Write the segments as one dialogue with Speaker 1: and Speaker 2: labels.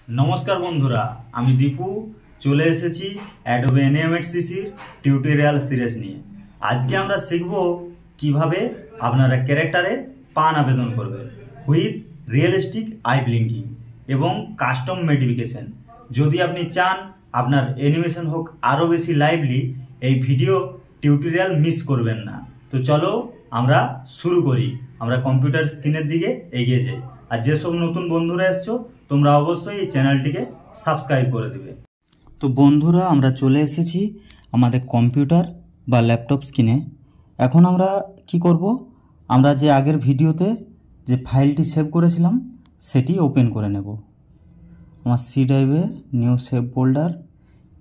Speaker 1: নমস্কার বন্ধুরা, আমি দীপু চলে এসেছি অ্যাডোবে এনএমএসসিসির টিউটোরিয়াল সিরিজ নিয়ে। আজকে আমরা শিখব কিভাবে আপনারা ক্যারেক্টারে পান আবেদন করবেন উইথ রিয়েলিস্টিক আই ব্লিঙ্কিং এবং কাস্টম মডিফিকেশন। যদি আপনি চান আপনার অ্যানিমেশন হোক আরও বেশি লাইভলি, এই ভিডিও টিউটোরিয়াল মিস করবেন না। তো চলো আমরা শুরু করি। আমরা কম্পিউটার স্ক্রিনের দিকে এগিয়ে যাই। আর যেসব নতুন বন্ধুরা এসছো তোমরা অবশ্যই এই চ্যানেলটিকে সাবস্ক্রাইব করে দেবে। তো বন্ধুরা, আমরা চলে এসেছি আমাদের কম্পিউটার বা ল্যাপটপ স্ক্রিনে। এখন আমরা কি করব, আমরা যে আগের ভিডিওতে যে ফাইলটি সেভ করেছিলাম সেটি ওপেন করে নেব। আমার সি ড্রাইভে নিউ সেভ ফোল্ডার,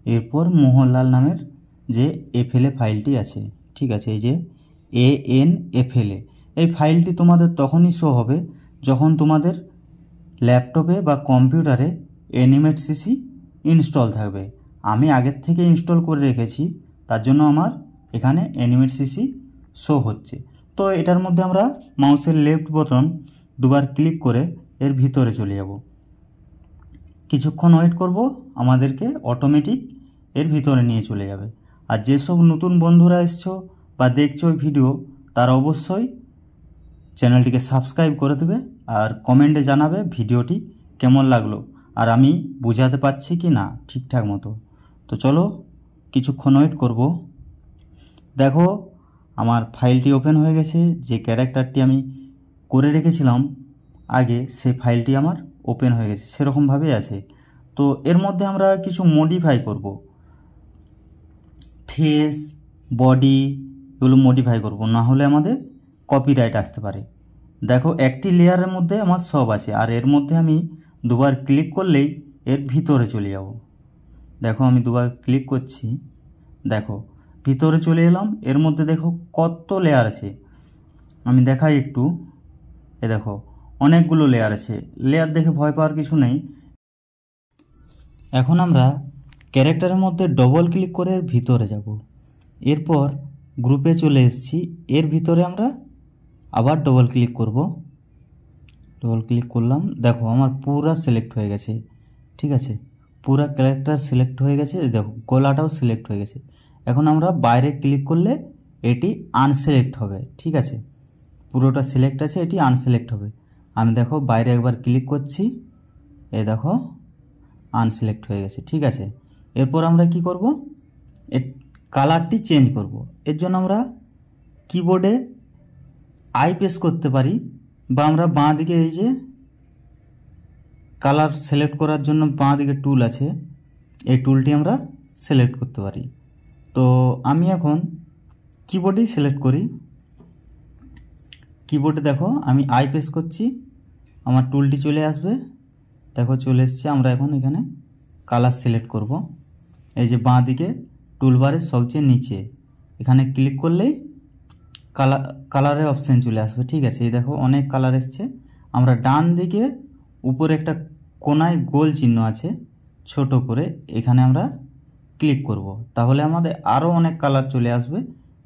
Speaker 1: এরপর মোহনলাল নামের যে এফএলএ ফাইলটি আছে, ঠিক আছে, এই যে ANFLA। এই ফাইলটি তোমাদের তখনই শো হবে যখন তোমাদের ল্যাপটপে বা কম্পিউটারে এনএমএসসিসি ইনস্টল থাকবে। আমি আগের থেকে ইনস্টল করে রেখেছি, তার জন্য আমার এখানে এনএমএসসিসি শো হচ্ছে। তো এটার মধ্যে আমরা মাউসের লেফট বাটন দুবার ক্লিক করে এর ভিতরে চলে যাব। কিছুক্ষণ ওয়েট করব, আমাদেরকে অটোমেটিক এর ভিতরে নিয়ে চলে যাবে। আর যেসব নতুন বন্ধুরা এসছো বা দেখছো ওই ভিডিও, তারা অবশ্যই চ্যানেলটিকে সাবস্ক্রাইব করে দেবে আর কমেন্টে জানাবে ভিডিওটি কেমন লাগলো আর আমি বোঝাতে পারছি কি না ঠিকঠাক মতো। তো চলো কিছুক্ষণ ওয়েট করব। দেখো আমার ফাইলটি ওপেন হয়ে গেছে। যে ক্যারেক্টারটি আমি করে রেখেছিলাম আগে, সেই ফাইলটি আমার ওপেন হয়ে গেছে, সেরকমভাবেই আছে। তো এর মধ্যে আমরা কিছু মডিফাই করব, ফেস, বডি, এগুলো মডিফাই করব, না হলে আমাদের কপিরাইট আসতে পারে। দেখো একটি লেয়ারের মধ্যে আমার সব আছে, আর এর মধ্যে আমি দুবার ক্লিক করলেই এর ভিতরে চলে যাব। দেখো আমি দুবার ক্লিক করছি, দেখো ভিতরে চলে এলাম। এর মধ্যে দেখো কত লেয়ার আছে, আমি দেখাই একটু। এ দেখো অনেকগুলো লেয়ার আছে। লেয়ার দেখে ভয় পাওয়ার কিছু নেই। এখন আমরা ক্যারেক্টারের মধ্যে ডবল ক্লিক করে এর ভিতরে যাব। এরপর গ্রুপে চলে এসেছি, এর ভিতরে আমরা আবার ডবল ক্লিক করব। ডবল ক্লিক করলাম, দেখো আমার পুরা সিলেক্ট হয়ে গেছে, ঠিক আছে, পুরা ক্যারেক্টার সিলেক্ট হয়ে গেছে। দেখো গলাটাও সিলেক্ট হয়ে গেছে। এখন আমরা বাইরে ক্লিক করলে এটি আনসিলেক্ট হবে, ঠিক আছে, পুরোটা সিলেক্ট আছে, এটি আনসিলেক্ট হবে। আমি দেখো বাইরে একবার ক্লিক করছি, এই দেখো আনসিলেক্ট হয়ে গেছে, ঠিক আছে। এরপর আমরা কি করব, এর কালারটি চেঞ্জ করব। এর জন্য আমরা কিবোর্ডে আই প্রেস করতে পারি, বা আমরা বাঁ দিকে এই যে কালার সিলেক্ট করার জন্য বাঁ দিকে টুল আছে, এই টুলটি আমরা সিলেক্ট করতে পারি। তো আমি এখন কিবোর্ডেই সিলেক্ট করি। কিবোর্ডে দেখো আমি আই প্রেস করছি, আমার টুলটি চলে আসবে। দেখো চলে এসছে। আমরা এখন এখানে কালার সিলেক্ট করব। এই যে বাঁ দিকে টুলবারের সবচেয়ে নিচে এখানে ক্লিক করলেই কালারের অপশান চলে আসবে, ঠিক আছে। এই দেখো অনেক কালার এসছে। আমরা ডান দিকে উপরে একটা কোনায় গোল চিহ্ন আছে ছোট করে, এখানে আমরা ক্লিক করব, তাহলে আমাদের আরও অনেক কালার চলে আসবে।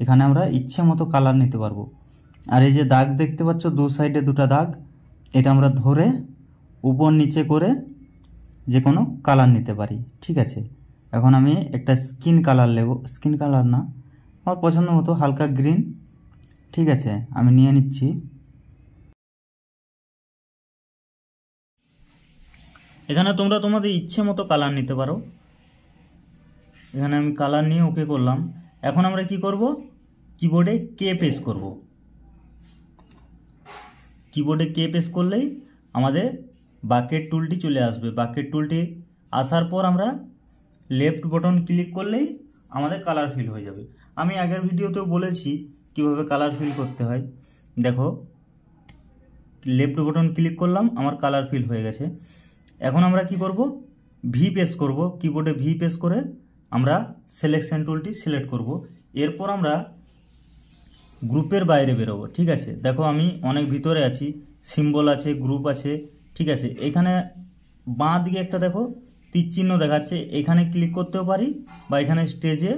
Speaker 1: এখানে আমরা ইচ্ছে মতো কালার নিতে পারবো। আর এই যে দাগ দেখতে পাচ্ছ দু সাইডে দুটো দাগ, এটা আমরা ধরে উপর নিচে করে যে কোনো কালার নিতে পারি, ঠিক আছে। এখন আমি একটা স্কিন কালার নেব, স্কিন কালার না, আমার পছন্দ মতো হালকা গ্রিন, ঠিক আছে, আমি নিয়ে নিচ্ছি। এখানে তোমরা তোমাদের ইচ্ছে মতো কালার নিতে পারো। এখানে আমি কালার নিয়ে ওকে করলাম। এখন আমরা কি করব, কিবোর্ডে কে প্রেস করব। কিবোর্ডে কে প্রেস করলেই আমাদের বাকেট টুলটি চলে আসবে। বাকেট টুলটি আসার পর আমরা লেফট বাটন ক্লিক করলেই আমাদের কালার ফিল হয়ে যাবে। আমি আগের ভিডিওতেও বলেছি কিভাবে কালার ফিল করতে হয়। দেখো লেফট বাটন ক্লিক করলাম, আমার কালার ফিল হয়ে গেছে। এখন আমরা কি করব, ভি প্রেস করব। কিবোর্ডে ভি প্রেস করে আমরা সিলেকশন টুলটি সিলেক্ট করব। এরপর আমরা গ্রুপের বাইরে বেরোবো, ঠিক আছে। দেখো আমি অনেক ভিতরে আছি, সিম্বল আছে, গ্রুপ আছে, ঠিক আছে। এখানে বাঁ দিকে একটা দেখো তীর চিহ্ন দেখাচ্ছে, এখানে ক্লিক করতেও পারি, বা এখানে স্টেজে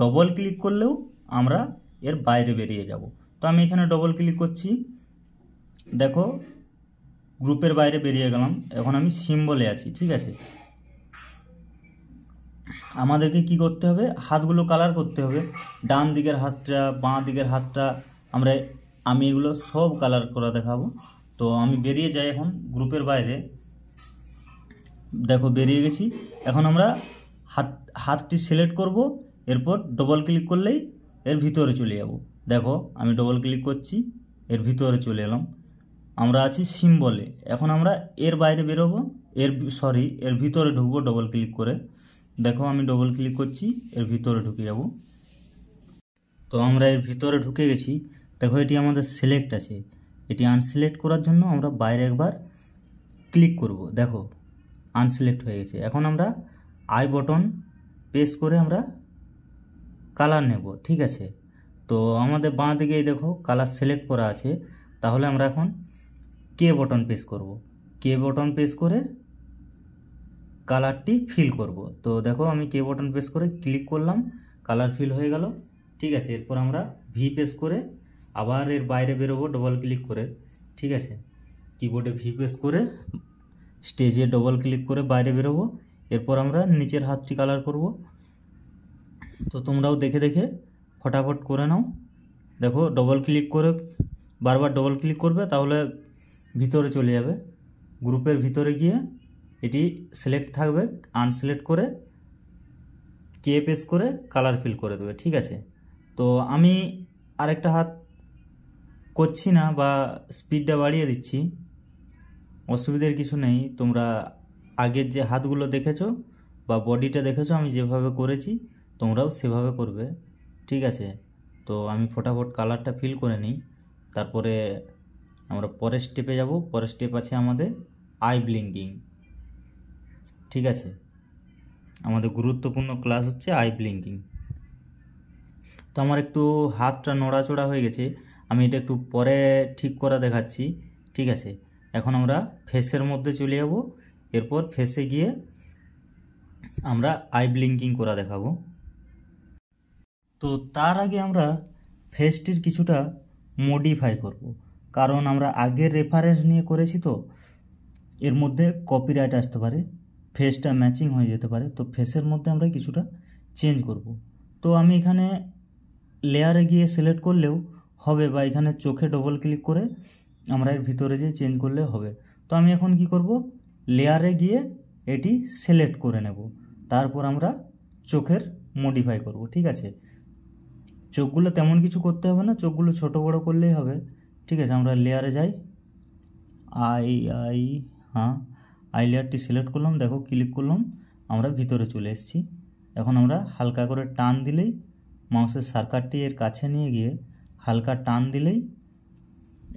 Speaker 1: ডবল ক্লিক করলেও আমরা এর বাইরে বেরিয়ে যাব। তো আমি এখানে ডবল ক্লিক করছি। দেখো গ্রুপের বাইরে বেরিয়ে গেলাম, এখন আমি সিম্বলে আছি। ঠিক আছে, আমাদেরকে কি করতে হবে, হাতগুলো কালার করতে হবে। ডান দিকের হাতটা, বাঁ দিকের হাতটা, আমি এগুলো সব কালার করা দেখাবো। তো আমি বেরিয়ে যাই এখন গ্রুপের বাইরে। দেখো বেরিয়ে গেছি। এখন আমরা হাতটি সিলেক্ট করব, এরপর ডবল ক্লিক করলেই এর ভিতরে চলে যাব। দেখো আমি ডবল ক্লিক করছি, এর ভিতরে চলে এলাম। আমরা আছি সিম্বলে। এখন আমরা এর বাইরে বেরোবো, এর ভিতরে ঢুকবো ডবল ক্লিক করে। দেখো আমি ডবল ক্লিক করছি, এর ভিতরে ঢুকে যাব। তো আমরা এর ভিতরে ঢুকে গেছি। দেখো এটি আমাদের সিলেক্ট আছে, এটি আনসিলেক্ট করার জন্য আমরা বাইরে একবার ক্লিক করব। দেখো আনসিলেক্ট হয়ে গেছে। এখন আমরা আই বটন প্রেস করে আমরা কালার নেব। ঠিক আছে, তো আমাদের বাঁ দিকে দেখো কালার সিলেক্ট করা আছে, তাহলে আমরা এখন কে বটন প্রেস করব। কে বটন প্রেস করে কালারটি ফিল করব। তো দেখো আমি কে বটন প্রেস করে ক্লিক করলাম, কালার ফিল হয়ে গেল। ঠিক আছে, এরপর আমরা ভি প্রেস করে আবার এর বাইরে বেরোবো ডবল ক্লিক করে। ঠিক আছে, কিবোর্ডে ভি প্রেস করে স্টেজে ডবল ক্লিক করে বাইরে বেরোবো। এরপর আমরা নিচের হাতটি কালার করব। তো তোমরাও দেখে দেখে ফটাফট করে নাও। দেখো ডবল ক্লিক করে বারবার ডবল ক্লিক করবে, তাহলে ভিতরে চলে যাবে। গ্রুপের ভিতরে গিয়ে এটি সিলেক্ট থাকবে, আনসিলেক্ট করে কে প্রেস করে কালার ফিল করে দেবে। ঠিক আছে, তো আমি আরেকটা হাত করছি না বা স্পিডটা বাড়িয়ে দিচ্ছি, অসুবিধার কিছু নেই। তোমরা আগের যে হাতগুলো দেখেছো বা বডিটা দেখেছো আমি যেভাবে করেছি, তোমরাও সেভাবে করবে। ঠিক আছে, তো আমি ফটাফট কালারটা ফিল করে নিই, তারপরে আমরা পরের স্টেপে যাব। পরের স্টেপ আছে আমাদের আই ব্লিঙ্কিং। ঠিক আছে, আমাদের গুরুত্বপূর্ণ ক্লাস হচ্ছে আই ব্লিঙ্কিং। তো আমার একটু হাতটা নড়াচড়া হয়ে গেছে, আমি এটা একটু পরে ঠিক করা দেখাচ্ছি। ঠিক আছে, এখন আমরা ফেসের মধ্যে চলে যাব। এরপর ফেসে গিয়ে আমরা আই ব্লিঙ্কিং করা দেখাবো। তো তার আগে আমরা ফেসটির কিছুটা মডিফাই করব, কারণ আমরা আগের রেফারেন্স নিয়ে করেছি, তো এর মধ্যে কপিরাইট আসতে পারে, ফেসটা ম্যাচিং হয়ে যেতে পারে। তো ফেসের মধ্যে আমরা কিছুটা চেঞ্জ করব। তো আমি এখানে লেয়ারে গিয়ে সিলেক্ট করলেও হবে, বা এখানে চোখে ডবল ক্লিক করে আমরা এর ভিতরে যে চেঞ্জ করলে হবে। তো আমি এখন কি করব, লেয়ারে গিয়ে এটি সিলেক্ট করে নেব, তারপর আমরা চোখের মডিফাই করব। ঠিক আছে, চোখগুলো তেমন কিছু করতে হবে না, চোখগুলো ছোট বড় করলেই হবে। ঠিক আছে, আমরা লেয়ারে যাই, আই লেয়ারটি সিলেক্ট করলাম। দেখো ক্লিক করলাম, আমরা ভিতরে চলে এসেছি। এখন আমরা হালকা করে টান দিলেই, মাউসের সার্কারটি এর কাছে নিয়ে গিয়ে হালকা টান দিলেই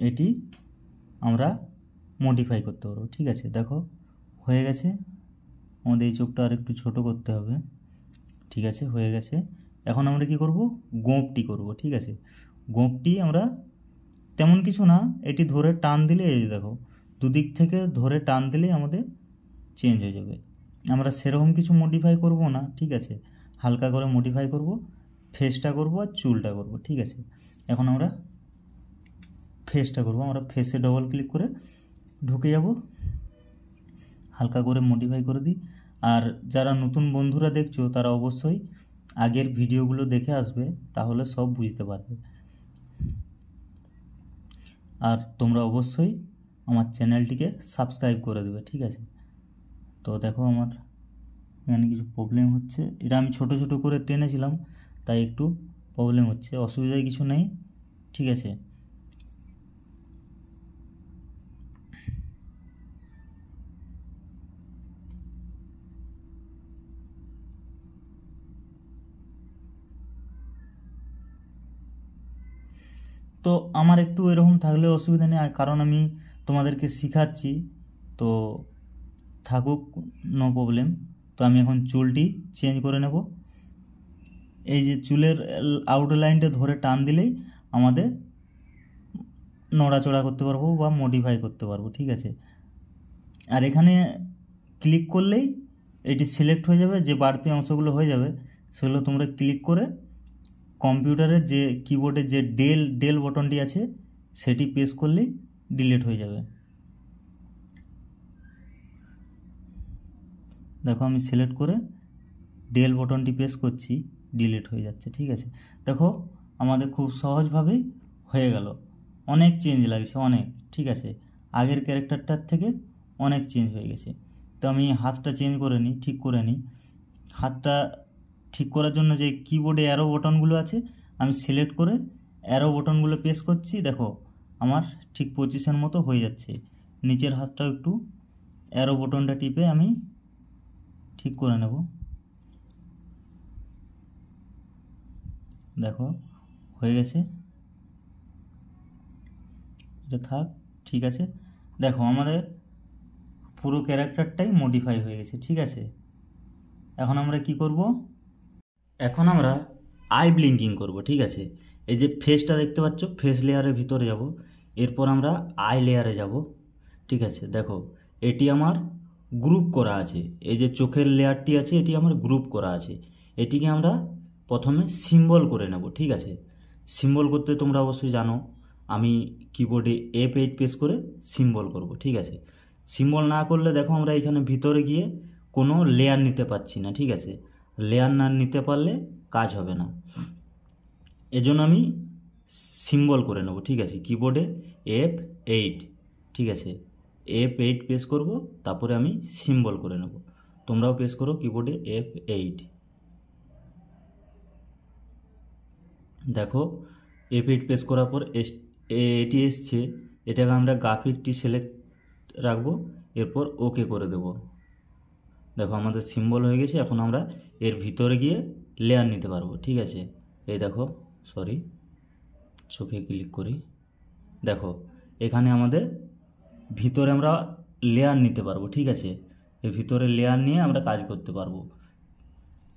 Speaker 1: এটি আমরা মডিফাই করতে পারবো। ঠিক আছে, দেখো হয়ে গেছে। আমাদের এই চোখটা আর একটু ছোটো করতে হবে। ঠিক আছে, হয়ে গেছে। এখন আমরা কি করব, গোঁপটি করব। ঠিক আছে, গোঁপটি আমরা তেমন কিছু না, এটি ধরে টান দিলে, এই দেখো দুদিক থেকে ধরে টান দিলেই আমাদের চেঞ্জ হয়ে যাবে। আমরা সেরকম কিছু মডিফাই করব না। ঠিক আছে, হালকা করে মডিফাই করব, ফেসটা করব আর চুলটা করব। ঠিক আছে, এখন আমরা ফেসটা করব। আমরা ফেসে ডবল ক্লিক করে ঢুকে যাব, হালকা করে মডিফাই করে দিই। আর যারা নতুন বন্ধুরা দেখছো তারা অবশ্যই আগের ভিডিওগুলো দেখে আসবে, তাহলে সব বুঝতে পারবে। আর তোমরা অবশ্যই আমার চ্যানেলটিকে সাবস্ক্রাইব করে দেবে। ঠিক আছে, তো দেখো আমার এখানে কিছু প্রবলেম হচ্ছে, এটা আমি ছোট ছোট করে টেনেছিলাম, তাই একটু প্রবলেম হচ্ছে, অসুবিধার কিছু নেই। ঠিক আছে, তো আমার একটু এরকম থাকলে অসুবিধা নেই, কারণ আমি তোমাদেরকে শেখাচ্ছি, তো থাকুক, নো প্রবলেম। তো আমি এখন চুলটি চেঞ্জ করে নেব। এই যে চুলের আউটলাইনটা ধরে টান দিলেই আমাদের নড়াচড়া করতে পারবো বা মডিফাই করতে পারবো। ঠিক আছে, আর এখানে ক্লিক করলেই এটি সিলেক্ট হয়ে যাবে, যে বাড়তি অংশগুলো হয়ে যাবে সেগুলো তোমরা ক্লিক করে কম্পিউটারের যে কিবোর্ডের যে ডেল বটনটি আছে সেটি প্রেস করলেই ডিলিট হয়ে যাবে। দেখো আমি সিলেক্ট করে ডেল বটনটি প্রেস করছি, ডিলিট হয়ে যাচ্ছে। ঠিক আছে, দেখো আমাদের খুব সহজভাবেই হয়ে গেল। অনেক চেঞ্জ লাগছে, অনেক। ঠিক আছে, আগের ক্যারেক্টারটার থেকে অনেক চেঞ্জ হয়ে গেছে। তো আমি হাতটা চেঞ্জ করে নিই, ঠিক করে নিই। হাতটা ঠিক করার জন্য যে কিবোর্ডে অ্যারো বটনগুলো আছে, আমি সিলেক্ট করে অ্যারো বটনগুলো প্রেস করছি। দেখো আমার ঠিক পজিশন মতো হয়ে যাচ্ছে। নিচের হাতটাও একটু অ্যারো বটনটা টিপে আমি ঠিক করে নেব। দেখো হয়ে গেছে, এটা থাক। ঠিক আছে, দেখো আমাদের পুরো ক্যারেক্টারটাই মডিফাই হয়ে গেছে। ঠিক আছে, এখন আমরা কি করব? এখন আমরা আই ব্লিঙ্কিং করব। ঠিক আছে, এই যে ফেসটা দেখতে পাচ্ছ, ফেস লেয়ারের ভিতরে যাব, এরপর আমরা আই লেয়ারে যাব। ঠিক আছে, দেখো এটি আমার গ্রুপ করা আছে। এই যে চোখের লেয়ারটি আছে, এটি আমার গ্রুপ করা আছে। এটিকে আমরা প্রথমে সিম্বল করে নেব। ঠিক আছে, সিম্বল করতে তোমরা অবশ্যই জানো, আমি কিবোর্ডে F8 প্রেস করে সিম্বল করব। ঠিক আছে, সিম্বল না করলে দেখো আমরা এখানে ভিতরে গিয়ে কোনো লেয়ার নিতে পারছি না। ঠিক আছে, লেয়ার না নিতে পারলে কাজ হবে না, এজন্য আমি সিম্বল করে নেব। ঠিক আছে, কিবোর্ডে F8। ঠিক আছে, F8 প্রেস করব, তারপরে আমি সিম্বল করে নেব। তোমরাও প্রেস করো কিবোর্ডে F8। দেখো F8 প্রেস করার পর এটি এসছে, এটাকে আমরা গ্রাফিকটি সিলেক্ট রাখবো, এরপর ওকে করে দেব। দেখো আমাদের সিম্বল হয়ে গেছে। এখন আমরা এর ভিতরে গিয়ে লেয়ার নিতে পারবো। ঠিক আছে, এই দেখো, সরি, চোখে ক্লিক করি। দেখো এখানে আমাদের ভিতরে আমরা লেয়ার নিতে পারবো। ঠিক আছে, এর ভিতরে লেয়ার নিয়ে আমরা কাজ করতে পারবো।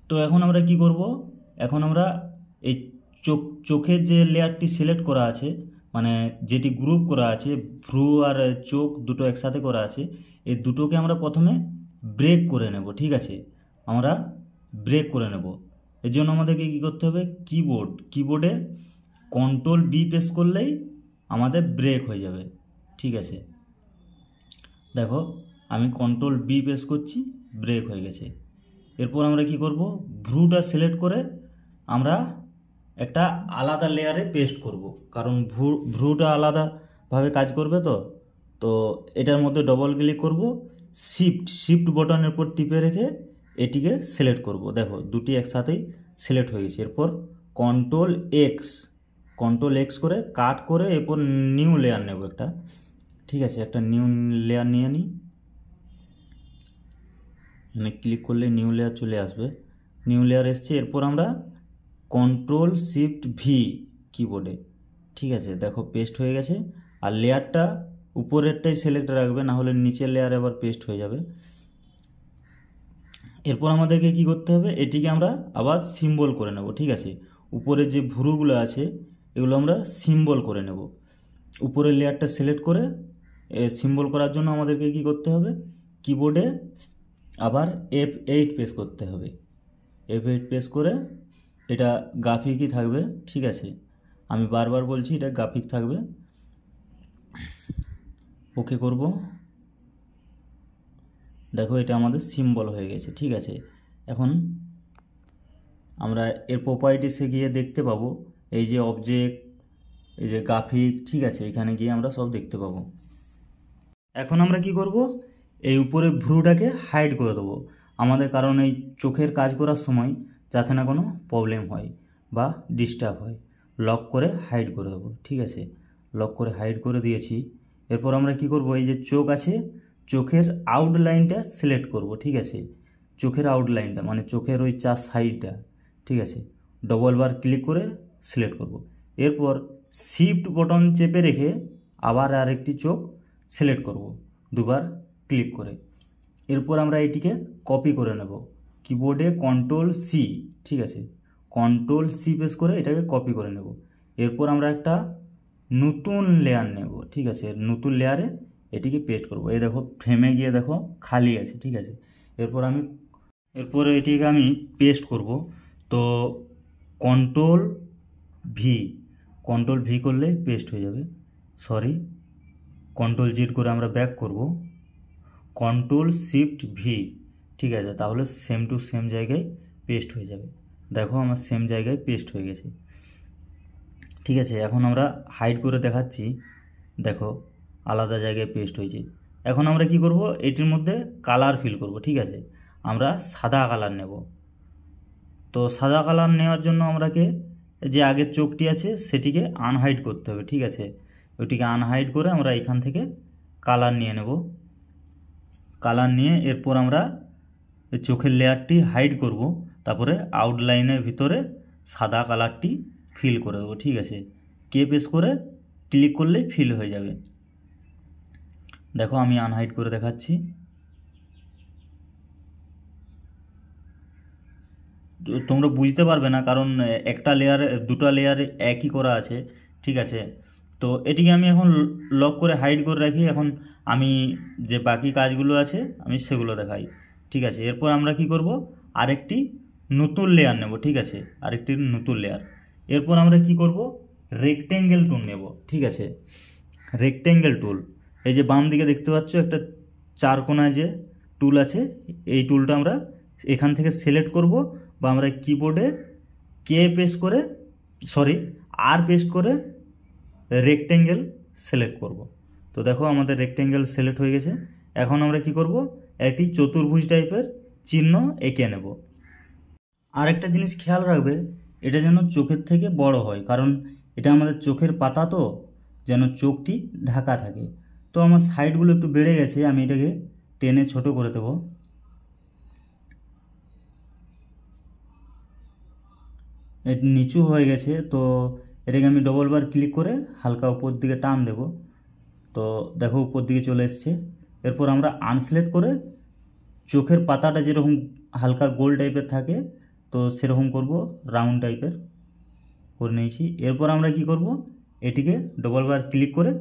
Speaker 1: তো এখন আমরা কি করব? এখন আমরা এই চোখের যে লেয়ারটি সিলেক্ট করা আছে, মানে যেটি গ্রুপ করা আছে, ভ্রু আর চোখ দুটো একসাথে করা আছে, এই দুটোকে আমরা প্রথমে ব্রেক করে নেব। ঠিক আছে, আমরা ব্রেক করে নেব। এর জন্য আমাদেরকে কী করতে হবে? কিবোর্ডে Ctrl+B প্রেস করলেই আমাদের ব্রেক হয়ে যাবে। ঠিক আছে, দেখো আমি Ctrl+B প্রেস করছি, ব্রেক হয়ে গেছে। এরপর আমরা কি করব? ভ্রুটা সিলেক্ট করে আমরা একটা আলাদা লেয়ারে পেস্ট করব, কারণ ভ্রুটা আলাদাভাবে কাজ করবে। তো এটার মধ্যে ডবল ক্লিক করব, শিফট বটনের উপর টিপে রেখে এটিকে সিলেক্ট করব। দেখো দুটি একসাথেই সিলেক্ট হয়ে গেছে। এরপর Ctrl+X করে কাট করে এরপর নিউ লেয়ার নেব একটা। ঠিক আছে, একটা নিউ লেয়ার নিয়ে নিই। এখানে ক্লিক করলে নিউ লেয়ার চলে আসবে। নিউ লেয়ার এসছে। এরপর আমরা Ctrl+Shift+V কিবোর্ডে, ঠিক আছে, দেখো পেস্ট হয়ে গেছে। আর লেয়ারটা উপরেরটাই সিলেক্ট রাখবে, না হলে নিচের লেয়ার আবার পেস্ট হয়ে যাবে। এরপর আমাদেরকে কি করতে হবে? এটিকে আমরা আবার সিম্বল করে নেব। ঠিক আছে, উপরের যে ভুরুগুলো আছে এগুলো আমরা সিম্বল করে নেব। উপরের লেয়ারটা সিলেক্ট করে সিম্বল করার জন্য আমাদেরকে কি করতে হবে? কিবোর্ডে আবার F8 প্রেস করতে হবে। F8 প্রেস করে এটা গ্রাফিকই থাকবে। ঠিক আছে, আমি বারবার বলছি এটা গ্রাফিক থাকবে। ওকে করব। দেখো এটা আমাদের সিম্বল হয়ে গেছে। ঠিক আছে, এখন আমরা এর প্রপার্টিসে গিয়ে দেখতে পাবো এই যে অবজেক্ট, এই যে গ্রাফিক। ঠিক আছে, এখানে গিয়ে আমরা সব দেখতে পাবো। এখন আমরা কি করব? এই উপরে ভ্রুটাকে হাইড করে দেবো আমাদের, কারণ এই চোখের কাজ করার সময় যাতে না কোনো প্রবলেম হয় বা ডিস্টার্ব হয়। লক করে হাইড করে দেবো। ঠিক আছে, লক করে হাইড করে দিয়েছি। এরপর আমরা কি করব? এই যে চোখ আছে, চোখের আউটলাইনটা সিলেক্ট করব। ঠিক আছে, চোখের আউটলাইনটা মানে চোখের ওই চার সাইডটা। ঠিক আছে, ডবল বার ক্লিক করে সিলেক্ট করব। এরপর শিফট বটন চেপে রেখে আবার আরেকটি চোখ সিলেক্ট করব দুবার ক্লিক করে। এরপর আমরা এটিকে কপি করে নেব কিবোর্ডে Ctrl+C। ঠিক আছে, Ctrl+C প্রেস করে এটাকে কপি করে নেব। এরপর আমরা একটা নতুন লেয়ার নেব। ঠিক আছে, নতুন লেয়ারে এটিকে পেস্ট করব। এই দেখো ফ্রেমে গিয়ে দেখো খালি আছে। ঠিক আছে, এরপর এটিকে আমি পেস্ট করব। তো Ctrl+V করলে পেস্ট হয়ে যাবে। সরি, Ctrl+Z করে আমরা ব্যাক করব। Ctrl+Shift+V ঠিক আছে, তাহলে সেম টু সেম জায়গায় পেস্ট হয়ে যাবে। দেখো আমার সেম জায়গায় পেস্ট হয়ে গেছে। ঠিক আছে, এখন আমরা হাইড করে দেখাচ্ছি। দেখো আলাদা জায়গায় পেস্ট হয়েছে। এখন আমরা কি করব, এটির মধ্যে কালার ফিল করব। ঠিক আছে, আমরা সাদা কালার নেব। তো সাদা কালার নেওয়ার জন্য আমরাকে যে আগের চোখটি আছে সেটিকে আনহাইড করতে হবে। ঠিক আছে, ওইটিকে আনহাইড করে আমরা এখান থেকে কালার নিয়ে নেব। কালার নিয়ে এরপর আমরা চোখের লেয়ারটি হাইড করব, তারপরে আউটলাইনের ভিতরে সাদা কালারটি ফিল করে দেবো। ঠিক আছে, কে প্রেস করে ক্লিক করলেই ফিল হয়ে যাবে। দেখো আমি আনহাইড করে দেখাচ্ছি। তোমরা বুঝতে পারবে না, কারণ একটা লেয়ারে দুটো লেয়ারে একই করা আছে। ঠিক আছে, তো এটিকে আমি এখন লক করে হাইড করে রাখি। এখন আমি যে বাকি কাজগুলো আছে আমি সেগুলো দেখাই। ঠিক আছে, এরপর আমরা কি করব, আরেকটি নতুন লেয়ার নেব। ঠিক আছে, আরেকটি নতুন লেয়ার। এরপর আমরা কি করব, রেক্টেঙ্গেল টুল নেব। ঠিক আছে, রেক্টেঙ্গেল টুল, এই যে বাম দিকে দেখতে পাচ্ছ একটা চার কোণায় যে টুল আছে, এই টুলটা আমরা এখান থেকে সিলেক্ট করব, বা আমরা কিবোর্ডে কে পেস্ট করে আর পেস্ট করে রেক্টেঙ্গেল সিলেক্ট করব। তো দেখো আমাদের রেক্টেঙ্গেল সিলেক্ট হয়ে গেছে। এখন আমরা কি করব, একটি চতুর্ভুজ টাইপের চিহ্ন এঁকে নেব। আর একটা জিনিস খেয়াল রাখবে, এটা যেন চোখের থেকে বড় হয়, কারণ এটা আমাদের চোখের পাতা, তো যেন চোখটি ঢাকা থাকে। তো আমার সাইডগুলো একটু বেড়ে গেছে, আমি এটাকে টেনে ছোট করে দেবো। নিচু হয়ে গেছে, তো এটাকে আমি ডবল বার ক্লিক করে হালকা উপর দিকে টান দেব। তো দেখো উপর দিকে চলে এসছে। এরপর আমরা আনসিলেক্ট করে চোখের পাতাটা যেরকম হালকা গোল টাইপের থাকে, তো সেরকম করব, রাউন্ড টাইপের করে নিয়েছি। এরপর আমরা কি করব, এটিকে ডবল বার ক্লিক করে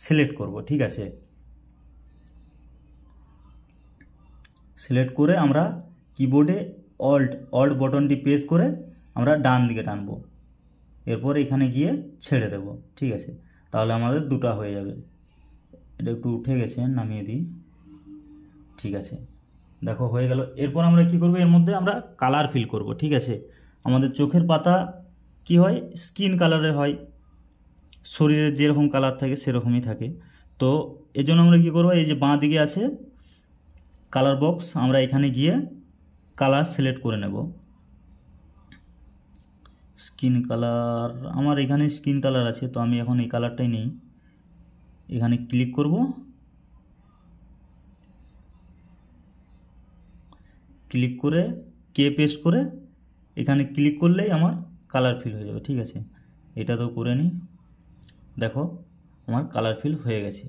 Speaker 1: সিলেক্ট করব। ঠিক আছে, সিলেক্ট করে আমরা কিবোর্ডে অল্ট বটনটি প্রেস করে আমরা ডান দিকে টানবো। এরপর এখানে গিয়ে ছেড়ে দেব। ঠিক আছে, তাহলে আমাদের দুটো হয়ে যাবে। এটা একটু উঠে গেছে, নামিয়ে দিই। ঠিক আছে, দেখো হয়ে গেল। এরপর আমরা কি করব, এর মধ্যে আমরা কালার ফিল করব। ঠিক আছে, আমাদের চোখের পাতা কি হয়, স্কিন কালারের হয়, শরীরের যেরকম কালার থাকে সেরকমই থাকে। তো এর জন্য আমরা কি করব, এই যে বাঁ দিকে আছে কালার বক্স, আমরা এখানে গিয়ে কালার সিলেক্ট করে নেব। স্কিন কালার, আমার এখানে স্কিন কালার আছে, তো আমি এখন এই কালারটাই নেই। এখানে ক্লিক করব, ক্লিক করে কে পেস্ট করে এখানে ক্লিক করলেই আমার কালার ফিল হয়ে যাবে। ঠিক আছে, এটা তো করে নিই। দেখো আমার কালার ফিল হয়ে গেছে।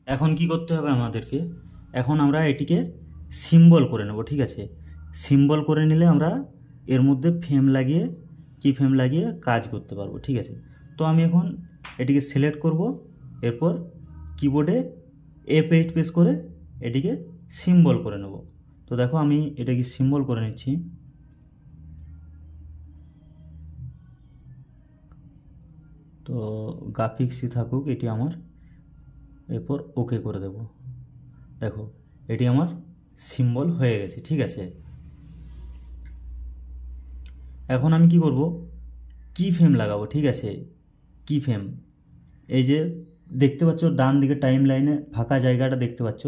Speaker 1: এখন কি করতে হবে আমাদেরকে, এখন আমরা এটিকে সিম্বল করে নেব। ঠিক আছে, সিম্বল করে নিলে আমরা এর মধ্যে ফ্রেম লাগিয়ে ফ্রেম লাগিয়ে কাজ করতে পারবো। ঠিক আছে, তো আমি এখন এটিকে সিলেক্ট করব, এরপর কিবোর্ডে F8 প্রেস করে এটিকে সিম্বল করে নেব। তো দেখো আমি এটাকে সিম্বল করে নিচ্ছি। তো গ্রাফিক্সই থাকুক এটি আমার, এরপর ওকে করে দেব। দেখো এটি আমার সিম্বল হয়ে গেছে। ঠিক আছে, এখন আমি কি করব, কি ফ্রেম লাগাবো। ঠিক আছে, কি ফ্রেম, এই যে দেখতে পাচ্ছ ডান দিকে টাইম লাইনে ফাঁকা জায়গাটা দেখতে পাচ্ছ,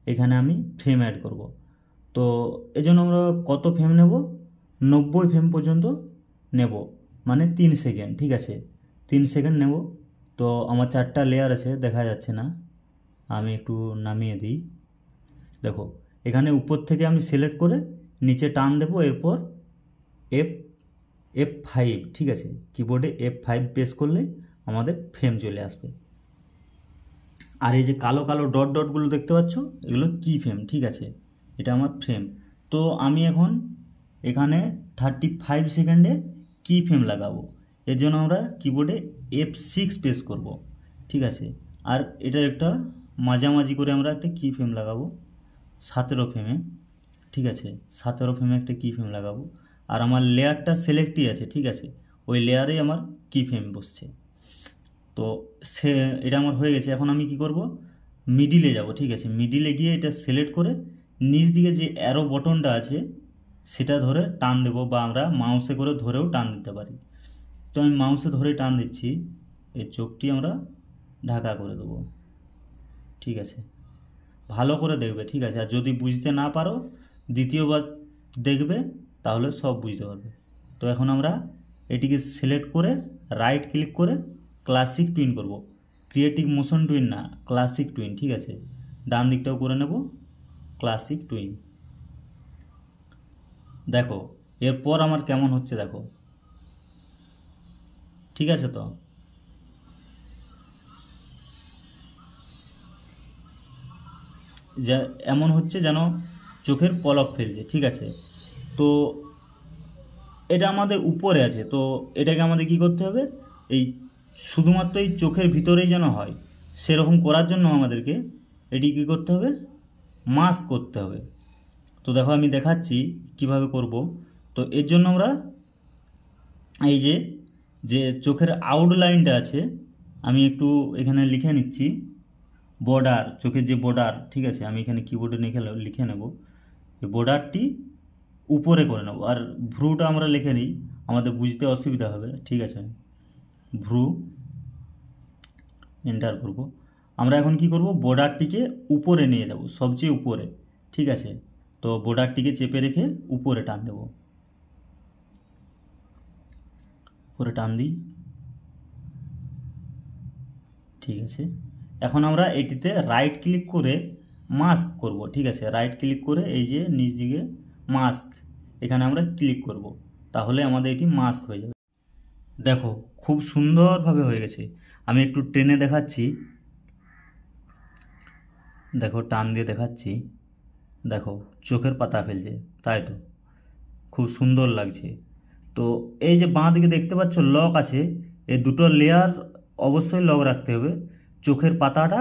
Speaker 1: এখানে আমি ফ্রেম অ্যাড করব। তো এই জন্য আমরা কত ফ্রেম নেব, 90 ফ্রেম পর্যন্ত নেব, মানে 3 সেকেন্ড। ঠিক আছে, 3 সেকেন্ড নেব। তো আমার 4টা লেয়ার আছে, দেখা যাচ্ছে না, আমি একটু নামিয়ে দিই। দেখো এখানে উপর থেকে আমি সিলেক্ট করে নিচে টান দেব, এরপর F5। ঠিক আছে, কিবোর্ডে F5 প্রেস করলে আমাদের ফ্রেম চলে আসবে। আর এই যে কালো কালো ডট ডটগুলো দেখতে পাচ্ছ, এগুলো কি ফ্রেম। ঠিক আছে, এটা আমার ফ্রেম। তো আমি এখন এখানে 35 সেকেন্ডে কি ফ্রেম লাগাবো, এর জন্য আমরা কিবোর্ডে F6 প্রেস করব। ঠিক আছে, আর এটা একটা মাঝামাঝি করে আমরা একটা কি ফ্রেম লাগাবো 17 ফ্রেমে। ঠিক আছে, 17 ফ্রেমে একটা কি ফ্রেম লাগাবো। আর আমার লেয়ারটা সিলেক্টই আছে। ঠিক আছে, ওই লেয়ারেই আমার কি ফ্রেম বসছে। তো সে এটা আমার হয়ে গেছে। এখন আমি কি করব, মিডিলে যাব। ঠিক আছে, মিডিলে গিয়ে এটা সিলেক্ট করে নিচ দিকে যে অ্যারো বটনটা আছে সেটা ধরে টান দেবো, বা আমরা মাউসে করে ধরেও টান দিতে পারি। তো আমি মাউসে ধরে টান দিচ্ছি, এই চোখটি আমরা ঢাকা করে দেবো। ঠিক আছে, ভালো করে দেখবে, ঠিক আছে। আর যদি বুঝতে না পারো দ্বিতীয়বার দেখবে, তাহলে সব বুঝতে পারবে। তো এখন আমরা এটিকে সিলেক্ট করে রাইট ক্লিক করে ক্লাসিক টুইন করব, ক্রিয়েটিভ মোশন টুইন না, ক্লাসিক টুইন। ঠিক আছে, ডান দিকটাও করে নেব ক্লাসিক টুইন। দেখো এরপর আমার কেমন হচ্ছে দেখো, ঠিক আছে। তো যা এমন হচ্ছে যেন চোখের পলক ফেলছে। ঠিক আছে, তো এটা আমাদের উপরে আছে, তো এটাকে আমাদের কি করতে হবে, এই শুধুমাত্র এই চোখের ভিতরেই যেন হয় সেরকম করার জন্য আমাদেরকে এটি কী করতে হবে, মাস্ক করতে হবে। তো দেখো আমি দেখাচ্ছি কিভাবে করব। তো এর জন্য আমরা এই যে যে চোখের আউটলাইনটা আছে, আমি একটু এখানে লিখে নিচ্ছি বর্ডার, চোখের যে বর্ডার, ঠিক আছে, আমি এখানে কিবোর্ডে লিখে নেব, এই বর্ডারটি উপরে করে নেব। আর ভ্রুটা আমরা লিখে নিই, আমাদের বুঝতে অসুবিধা হবে। ঠিক আছে, ভ্রু এন্টার করব। আমরা এখন কি করব, বর্ডারটিকে উপরে নিয়ে যাব, সবচেয়ে উপরে। ঠিক আছে, তো বর্ডারটিকে চেপে রেখে উপরে টান দেব, উপরে টান দিই। ঠিক আছে, এখন আমরা এটিতে রাইট ক্লিক করে মাস্ক করব। ঠিক আছে, রাইট ক্লিক করে এই যে নিচ দিকে মাস্ক, এখানে আমরা ক্লিক করব, তাহলে আমাদের এটি মাস্ক হয়ে যাবে। দেখো খুব সুন্দরভাবে হয়ে গেছে। আমি একটু টেনে দেখাচ্ছি, দেখো টান দিয়ে দেখাচ্ছি, দেখো চোখের পাতা ফেলছে, তাই তো খুব সুন্দর লাগছে। তো এই যে বাঁ দিকে দেখতে পাচ্ছ লক আছে, এই দুটো লেয়ার অবশ্যই লক রাখতে হবে, চোখের পাতাটা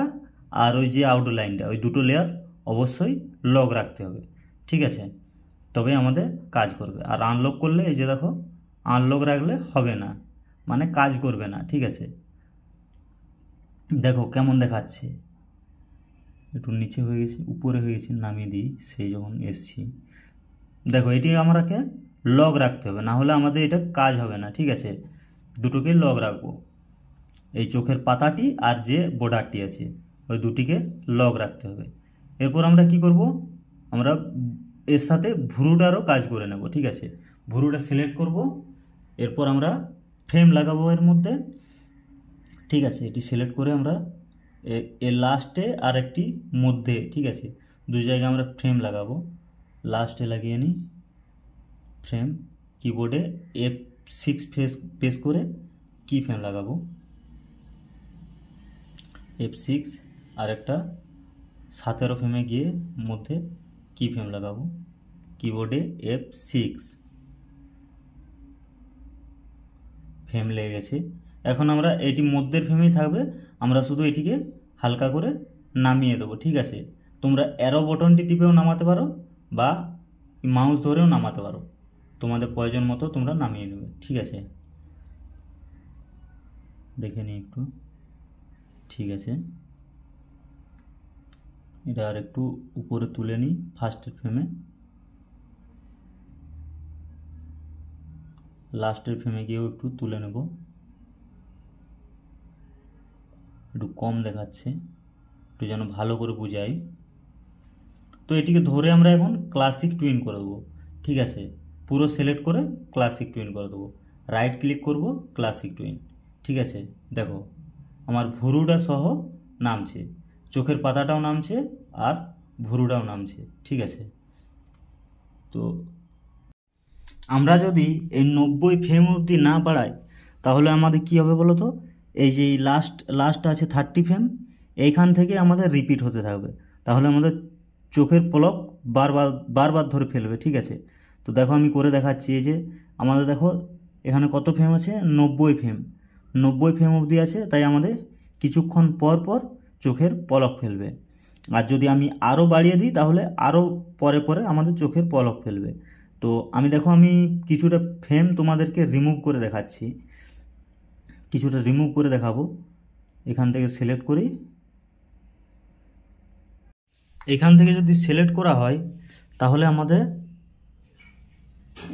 Speaker 1: আর ওই যে আউটলাইনটা, ওই দুটো লেয়ার অবশ্যই লক রাখতে হবে। ঠিক আছে, তবে আমাদের কাজ করবে। আর আনলক করলে এই যে দেখো, আনলক রাখলে হবে না, মানে কাজ করবে না। ঠিক আছে, দেখো কেমন দেখাচ্ছে, একটু নিচে হয়ে গেছে, উপরে হয়ে গেছে, নামিয়ে দিই সেই যখন এসছি। দেখো এটি আমাকে লক রাখতে হবে, না হলে আমাদের এটা কাজ হবে না। ঠিক আছে, দুটোকে লক রাখবো, এই চোখের পাতাটি আর যে বর্ডারটি আছে ওই দুটিকে লক রাখতে হবে। এরপর আমরা কি করব, আমরা এর সাথে ভ্রুটারও কাজ করে নেব। ঠিক আছে, ভ্রুটা সিলেক্ট করব, এরপর আমরা ফ্রেম লাগাবো এর মধ্যে। ঠিক আছে, এটি সিলেক্ট করে আমরা এর লাস্টে আর একটি মধ্যে, ঠিক আছে, দুই জায়গায় আমরা ফ্রেম লাগাবো। লাস্টে লাগিয়ে নিই ফ্রেম, কিবোর্ডে F6 প্রেস করে কি ফ্রেম লাগাবো, F6, আর একটা 17 ফ্রেমে গিয়ে মধ্যে কি ফ্রেম লাগাবো, কিবোর্ডে F6, ফ্রেম লেগে গেছে। এখন আমরা এটি মধ্যের ফ্রেমেই থাকবে, আমরা শুধু এটিকে হালকা করে নামিয়ে দেবো। ঠিক আছে, তোমরা অ্যারো বটনটি টিপেও নামাতে পারো বা মাউস ধরেও নামাতে পারো, তোমাদের প্রয়োজন মতো তোমরা নামিয়ে নেবে। ঠিক আছে, দেখে নিই একটু। ঠিক আছে, এটা আর একটু উপরে তুলে নিই ফার্স্টের ফ্রেমে, লাস্টের ফ্রেমে গিয়েও একটু তুলে নেব, একটু কম দেখাচ্ছে, একটু যেন ভালো করে বুঝাই। তো এটিকে ধরে আমরা এখন ক্লাসিক টুইন করে দেবো। ঠিক আছে, পুরো সিলেক্ট করে ক্লাসিক টুইন করে দেবো, রাইট ক্লিক করব, ক্লাসিক টুইন। ঠিক আছে, দেখো আমার ভুরুটা সহ নামছে, চোখের পাতাটাও নামছে আর ভুরুটাও নামছে। ঠিক আছে, তো আমরা যদি এই 90 ফ্রেম অবধি না বাড়াই তাহলে আমাদের কি হবে বলো তো, এই যে লাস্ট আছে 30 ফ্রেম, এইখান থেকে আমাদের রিপিট হতে থাকবে, তাহলে আমাদের চোখের পলক বারবার বারবার ধরে ফেলবে। ঠিক আছে, তো দেখো আমি করে দেখাচ্ছি, এই যে আমাদের দেখো এখানে কত ফ্রেম আছে, 90 ফ্রেম, 90 ফ্রেম অবধি আছে, তাই আমাদের কিছুক্ষণ পর পর চোখের পলক ফেলবে। আর যদি আমি আরও বাড়িয়ে দিই তাহলে আরও পরে পরে আমাদের চোখের পলক ফেলবে। তো আমি কিছুটা ফ্রেম তোমাদেরকে রিমুভ করে দেখাচ্ছি, কিছুটা রিমুভ করে দেখাবো। এখান থেকে সিলেক্ট করি, এখান থেকে যদি সিলেক্ট করা হয় তাহলে আমাদের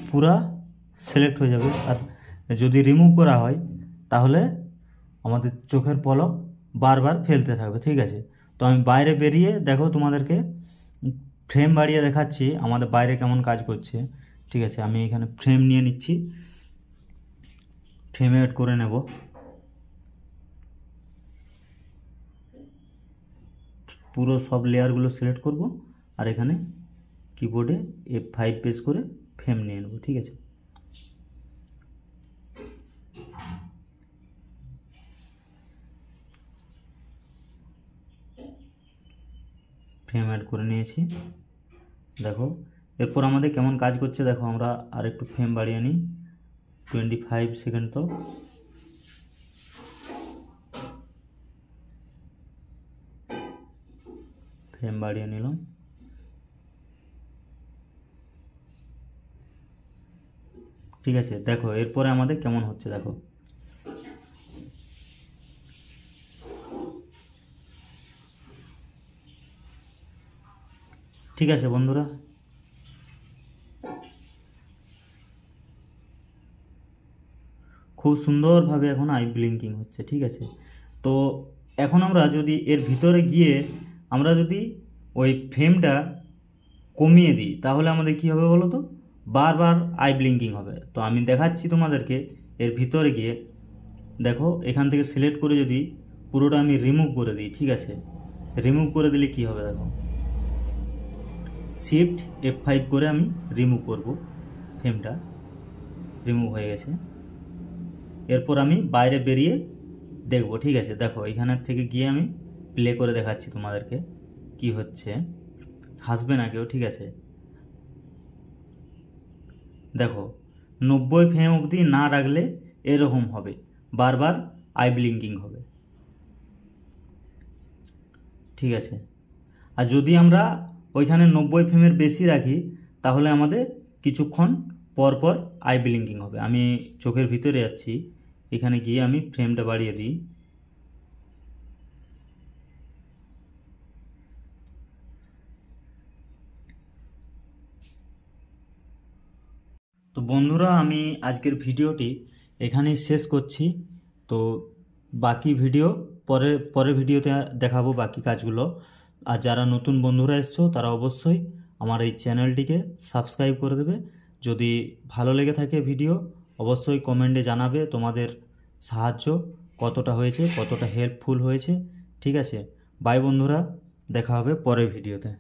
Speaker 1: পুরা সিলেক্ট হয়ে যাবে, আর যদি রিমুভ করা হয় তাহলে আমাদের চোখের পলক বারবার ফেলতে থাকবে। ঠিক আছে, তো আমি বাইরে বেরিয়ে দেখো তোমাদেরকে ফ্রেম বাড়িয়ে দেখাচ্ছি আমাদের বাইরে কেমন কাজ করছে। ঠিক আছে, আমি এখানে ফ্রেম নিয়ে নিচ্ছি, ফ্রেমে অ্যাড করে নেব। পুরো সব লেয়ারগুলো সিলেক্ট করব আর এখানে কিবোর্ডে F5 প্রেস করে ফ্রেম নিয়ে নেব। ঠিক আছে, ফ্রেম অ্যাড করে নিয়েছি। দেখো এরপর আমাদের কেমন কাজ করছে দেখো, আমরা আর একটু ফ্রেম বাড়িয়ে নিই 25 সেকেন্ড। তো ফ্রেম বাড়িয়ে নিলাম। ঠিক আছে, দেখো এরপরে আমাদের কেমন হচ্ছে দেখো। ঠিক আছে বন্ধুরা, খুব সুন্দরভাবে এখন আই ব্লিঙ্কিং হচ্ছে। ঠিক আছে, তো এখন আমরা যদি এর ভিতরে গিয়ে আমরা যদি ওই ফ্রেমটা কমিয়ে দিই তাহলে আমাদের কি হবে বলো তো, বারবার আই ব্লিঙ্কিং হবে। তো আমি দেখাচ্ছি তোমাদেরকে এর ভিতরে গিয়ে। দেখো এখান থেকে সিলেক্ট করে যদি পুরোটা আমি রিমুভ করে দিই, ঠিক আছে, রিমুভ করে দিলে কি হবে দেখো, শিফট F5 করে আমি রিমুভ করব, ফ্রেমটা রিমুভ হয়ে গেছে। এরপর আমি বাইরে বেরিয়ে দেখব। ঠিক আছে, দেখো এখানের থেকে গিয়ে আমি প্লে করে দেখাচ্ছি তোমাদেরকে কি হচ্ছে, হাসবে না কেউ। ঠিক আছে, দেখো 90 ফ্রেম অবধি না রাখলে এরকম হবে, বারবার আই ব্লিঙ্কিং হবে। ঠিক আছে, আর যদি আমরা ওইখানে 90 ফ্রেমের বেশি রাখি তাহলে আমাদের কিছুক্ষণ পর পর আই ব্লিঙ্কিং হবে। আমি চোখের ভিতরে যাচ্ছি, এখানে গিয়ে আমি ফ্রেমটা বাড়িয়ে দিই। তো বন্ধুরা, আমি আজকের ভিডিওটি এখানেই শেষ করছি। তো বাকি ভিডিও পরের ভিডিওতে দেখাবো বাকি কাজগুলো। আর যারা নতুন বন্ধুরা এসছো তারা অবশ্যই আমার এই চ্যানেলটিকে সাবস্ক্রাইব করে দেবে। যদি ভালো লেগে থাকে ভিডিও অবশ্যই কমেন্টে জানাবে তোমাদের সাহায্য কতটা হয়েছে, কতটা হেল্পফুল হয়েছে। ঠিক আছে, বাই বন্ধুরা, দেখা হবে পরের ভিডিওতে।